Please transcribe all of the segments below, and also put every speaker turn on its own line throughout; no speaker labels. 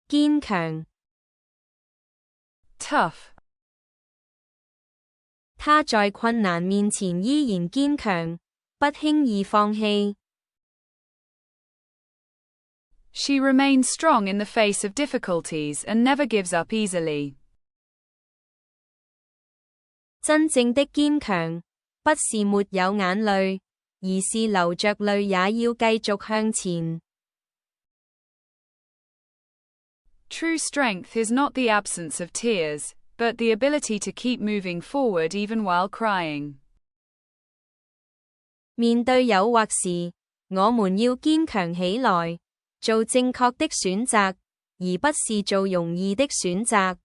堅強
tough.
他在困難面前依然堅強，不輕易放棄。
She remains strong in the face of difficulties and never gives up easily.
真正的堅強，不是沒有眼淚，而是流着淚也要繼續向前。
True strength is not the absence of tears, but the ability to keep moving forward even while crying.
面對誘惑時，我們要堅強起來，做正確的選擇，而不是做容易的選擇。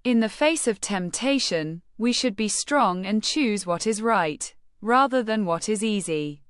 In the face of temptation, we should be strong and choose what is right, rather than what is easy.